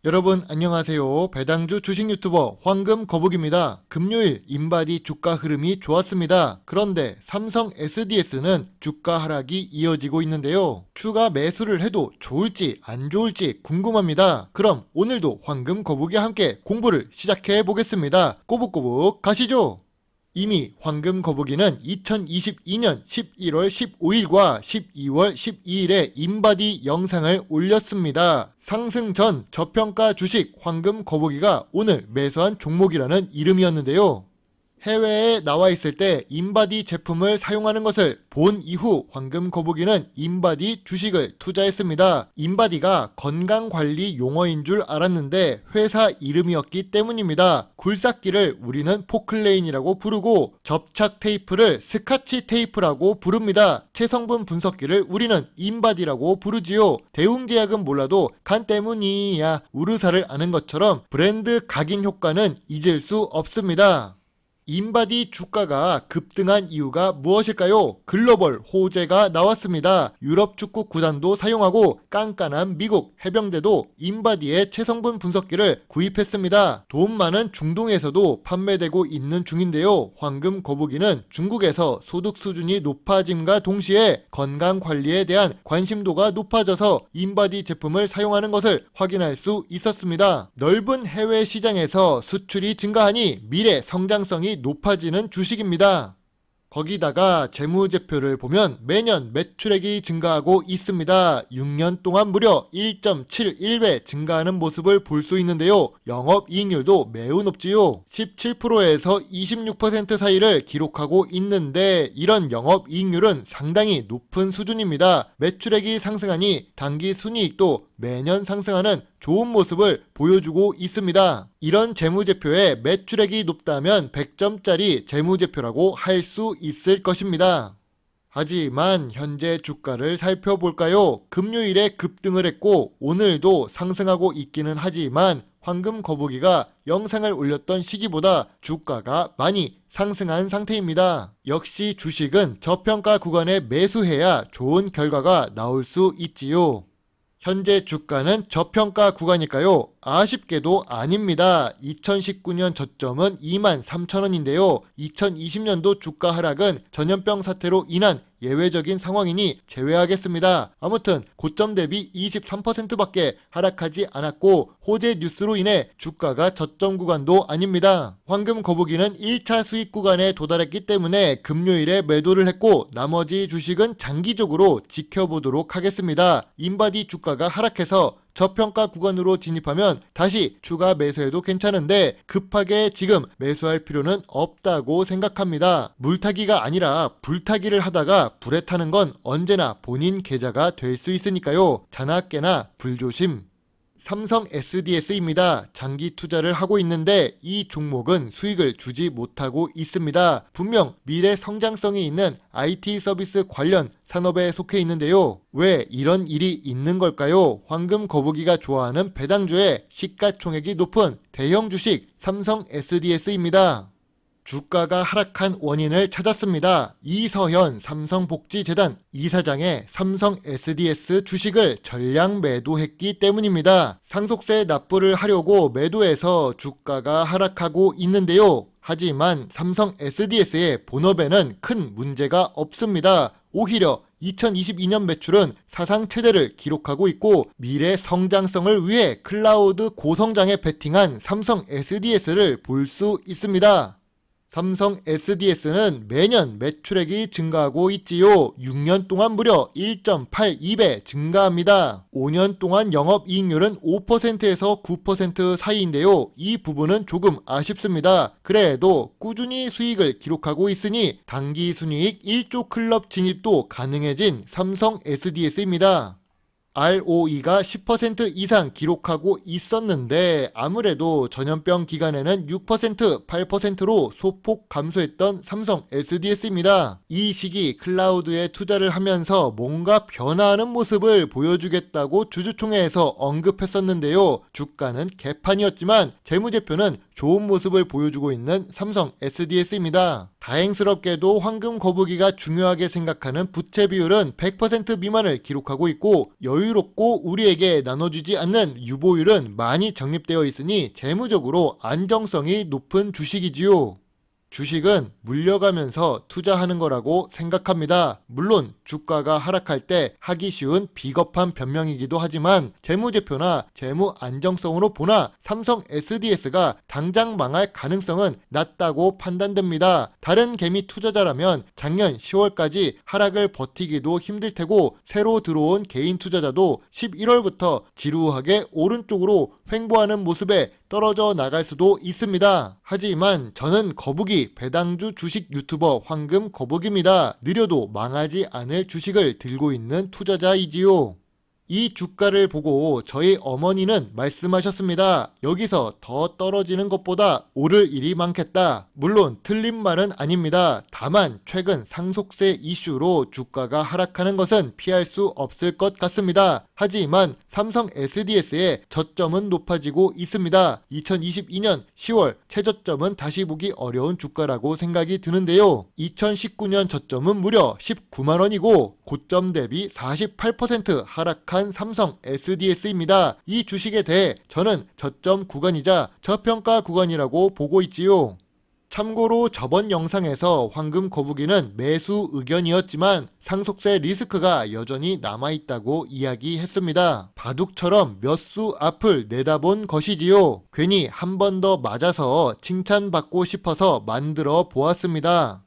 여러분 안녕하세요. 배당주 주식 유튜버 황금거북입니다. 금요일 인바디 주가 흐름이 좋았습니다. 그런데 삼성 SDS는 주가 하락이 이어지고 있는데요. 추가 매수를 해도 좋을지 안 좋을지 궁금합니다. 그럼 오늘도 황금거북이와 함께 공부를 시작해 보겠습니다. 꼬북꼬북 가시죠. 이미 황금거북이는 2022년 11월 15일과 12월 12일에 인바디 영상을 올렸습니다. 상승 전 저평가 주식 황금거북이가 오늘 매수한 종목이라는 이름이었는데요. 해외에 나와 있을 때 인바디 제품을 사용하는 것을 본 이후 황금거북이는 인바디 주식을 투자했습니다. 인바디가 건강관리 용어인 줄 알았는데 회사 이름이었기 때문입니다. 굴삭기를 우리는 포클레인이라고 부르고 접착 테이프를 스카치 테이프라고 부릅니다. 체성분 분석기를 우리는 인바디라고 부르지요. 대웅제약은 몰라도 간 때문이야 우르사를 아는 것처럼 브랜드 각인 효과는 잊을 수 없습니다. 인바디 주가가 급등한 이유가 무엇일까요? 글로벌 호재가 나왔습니다. 유럽 축구 구단도 사용하고 깐깐한 미국 해병대도 인바디의 체성분 분석기를 구입했습니다. 돈 많은 중동에서도 판매되고 있는 중인데요. 황금거북이는 중국에서 소득 수준이 높아짐과 동시에 건강관리에 대한 관심도가 높아져서 인바디 제품을 사용하는 것을 확인할 수 있었습니다. 넓은 해외 시장에서 수출이 증가하니 미래 성장성이 높아지는 주식입니다. 거기다가 재무제표를 보면 매년 매출액이 증가하고 있습니다. 6년 동안 무려 1.71배 증가하는 모습을 볼 수 있는데요. 영업이익률도 매우 높지요. 17%에서 26% 사이를 기록하고 있는데 이런 영업이익률은 상당히 높은 수준입니다. 매출액이 상승하니 당기순이익도 매년 상승하는 좋은 모습을 보여주고 있습니다. 이런 재무제표에 매출액이 높다면 100점짜리 재무제표라고 할 수 있을 것입니다. 하지만 현재 주가를 살펴볼까요? 금요일에 급등을 했고 오늘도 상승하고 있기는 하지만 황금거북이가 영상을 올렸던 시기보다 주가가 많이 상승한 상태입니다. 역시 주식은 저평가 구간에 매수해야 좋은 결과가 나올 수 있지요. 현재 주가는 저평가 구간일까요? 아쉽게도 아닙니다. 2019년 저점은 23,000원인데요. 2020년도 주가 하락은 전염병 사태로 인한 예외적인 상황이니 제외하겠습니다. 아무튼 고점 대비 23%밖에 하락하지 않았고 호재 뉴스로 인해 주가가 저점 구간도 아닙니다. 황금거북이는 1차 수익 구간에 도달했기 때문에 금요일에 매도를 했고 나머지 주식은 장기적으로 지켜보도록 하겠습니다. 인바디 주가가 하락해서 저평가 구간으로 진입하면 다시 추가 매수해도 괜찮은데 급하게 지금 매수할 필요는 없다고 생각합니다. 물타기가 아니라 불타기를 하다가 불에 타는 건 언제나 본인 계좌가 될 수 있으니까요. 자나깨나 불조심. 삼성 SDS입니다. 장기 투자를 하고 있는데 이 종목은 수익을 주지 못하고 있습니다. 분명 미래 성장성이 있는 IT 서비스 관련 산업에 속해 있는데요. 왜 이런 일이 있는 걸까요? 황금거북이가 좋아하는 배당주의 시가총액이 높은 대형 주식 삼성 SDS입니다. 주가가 하락한 원인을 찾았습니다. 이서현 삼성복지재단 이사장의 삼성 SDS 주식을 전량 매도했기 때문입니다. 상속세 납부를 하려고 매도해서 주가가 하락하고 있는데요. 하지만 삼성 SDS의 본업에는 큰 문제가 없습니다. 오히려 2022년 매출은 사상 최대를 기록하고 있고 미래 성장성을 위해 클라우드 고성장에 베팅한 삼성 SDS를 볼 수 있습니다. 삼성 SDS는 매년 매출액이 증가하고 있지요. 6년 동안 무려 1.82배 증가합니다. 5년 동안 영업이익률은 5%에서 9% 사이인데요. 이 부분은 조금 아쉽습니다. 그래도 꾸준히 수익을 기록하고 있으니 당기순이익 1조 클럽 진입도 가능해진 삼성 SDS입니다. ROE가 10% 이상 기록하고 있었는데 아무래도 전염병 기간에는 6%, 8%로 소폭 감소했던 삼성 SDS입니다. 이 시기 클라우드에 투자를 하면서 뭔가 변화하는 모습을 보여주겠다고 주주총회에서 언급했었는데요. 주가는 개판이었지만 재무제표는 좋은 모습을 보여주고 있는 삼성 SDS입니다. 다행스럽게도 황금 거북이가 중요하게 생각하는 부채 비율은 100% 미만을 기록하고 있고, 여유롭고 우리에게 나눠주지 않는 유보율은 많이 적립되어 있으니 재무적으로 안정성이 높은 주식이지요. 주식은 물려가면서 투자하는 거라고 생각합니다. 물론 주가가 하락할 때 하기 쉬운 비겁한 변명이기도 하지만 재무제표나 재무 안정성으로 보나 삼성 SDS가 당장 망할 가능성은 낮다고 판단됩니다. 다른 개미 투자자라면 작년 10월까지 하락을 버티기도 힘들 테고, 새로 들어온 개인 투자자도 11월부터 지루하게 오른쪽으로 횡보하는 모습에 떨어져 나갈 수도 있습니다. 하지만 저는 거북이 배당주 주식 유튜버 황금 거북입니다. 느려도 망하지 않을 주식을 들고 있는 투자자이지요. 이 주가를 보고 저희 어머니는 말씀하셨습니다. 여기서 더 떨어지는 것보다 오를 일이 많겠다. 물론 틀린 말은 아닙니다. 다만 최근 상속세 이슈로 주가가 하락하는 것은 피할 수 없을 것 같습니다. 하지만 삼성 SDS의 저점은 높아지고 있습니다. 2022년 10월 최저점은 다시 보기 어려운 주가라고 생각이 드는데요. 2019년 저점은 무려 19만원이고 고점 대비 48% 하락한 삼성 SDS입니다. 이 주식에 대해 저는 저점 구간이자 저평가 구간이라고 보고 있지요. 참고로 저번 영상에서 황금 거북이는 매수 의견이었지만 상속세 리스크가 여전히 남아있다고 이야기했습니다. 바둑처럼 몇 수 앞을 내다본 것이지요. 괜히 한 번 더 맞아서 칭찬받고 싶어서 만들어 보았습니다.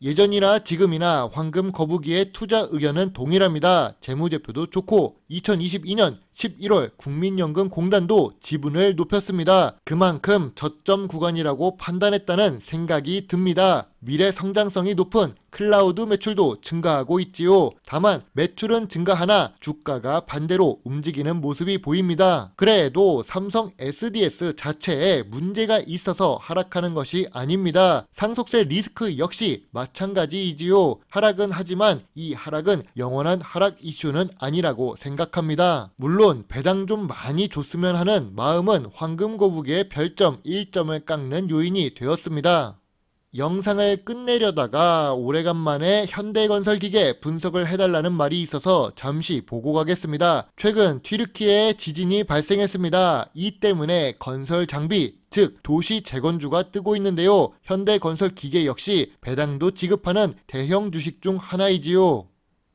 예전이나 지금이나 황금 거북이의 투자 의견은 동일합니다. 재무제표도 좋고 2022년 11월 국민연금공단도 지분을 높였습니다. 그만큼 저점 구간이라고 판단했다는 생각이 듭니다. 미래 성장성이 높은 클라우드 매출도 증가하고 있지요. 다만 매출은 증가하나 주가가 반대로 움직이는 모습이 보입니다. 그래도 삼성 SDS 자체에 문제가 있어서 하락하는 것이 아닙니다. 상속세 리스크 역시 마찬가지이지요. 하락은 하지만 이 하락은 영원한 하락 이슈는 아니라고 생각합니다. 물론 배당 좀 많이 줬으면 하는 마음은 황금 거북이의 별점 1점을 깎는 요인이 되었습니다. 영상을 끝내려다가 오래간만에 현대건설기계 분석을 해달라는 말이 있어서 잠시 보고 가겠습니다. 최근 튀르키예에 지진이 발생했습니다. 이 때문에 건설 장비, 즉 도시 재건주가 뜨고 있는데요. 현대건설기계 역시 배당도 지급하는 대형 주식 중 하나이지요.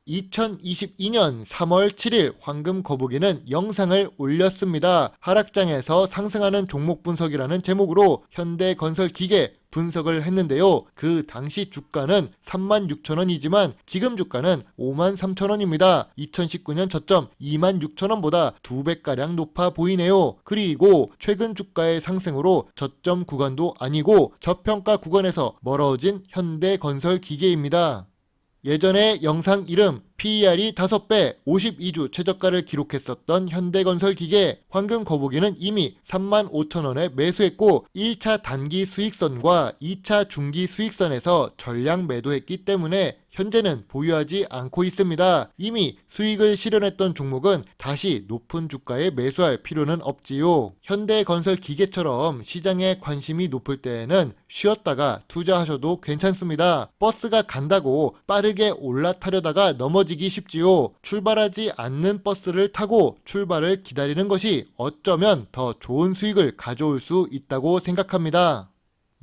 2022년 3월 7일 황금 거북이는 영상을 올렸습니다. 하락장에서 상승하는 종목 분석이라는 제목으로 현대건설기계 분석을 했는데요. 그 당시 주가는 36,000원이지만 지금 주가는 53,000원입니다. 2019년 저점 26,000원보다 2배가량 높아 보이네요. 그리고 최근 주가의 상승으로 저점 구간도 아니고 저평가 구간에서 멀어진 현대건설기계입니다. 예전에 영상 이름 PER이 5배 52주 최저가를 기록했었던 현대건설기계 황금 거북이는 이미 35,000원에 매수했고 1차 단기 수익선과 2차 중기 수익선에서 전량 매도했기 때문에 현재는 보유하지 않고 있습니다. 이미 수익을 실현했던 종목은 다시 높은 주가에 매수할 필요는 없지요. 현대건설기계처럼 시장에 관심이 높을 때에는 쉬었다가 투자하셔도 괜찮습니다. 버스가 간다고 빠르게 올라타려다가 넘어지기 쉽지요. 출발하지 않는 버스를 타고 출발을 기다리는 것이 어쩌면 더 좋은 수익을 가져올 수 있다고 생각합니다.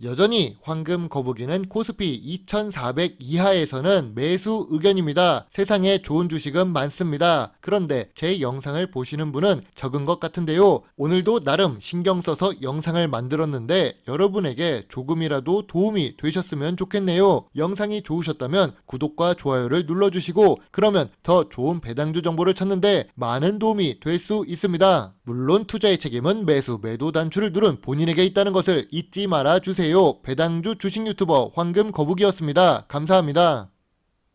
여전히 황금 거북이는 코스피 2400 이하에서는 매수 의견입니다. 세상에 좋은 주식은 많습니다. 그런데 제 영상을 보시는 분은 적은 것 같은데요. 오늘도 나름 신경 써서 영상을 만들었는데 여러분에게 조금이라도 도움이 되셨으면 좋겠네요. 영상이 좋으셨다면 구독과 좋아요를 눌러주시고 그러면 더 좋은 배당주 정보를 찾는데 많은 도움이 될 수 있습니다. 물론 투자의 책임은 매수, 매도 단추를 누른 본인에게 있다는 것을 잊지 말아주세요. 배당주 주식 유튜버 황금 거북이었습니다. 감사합니다.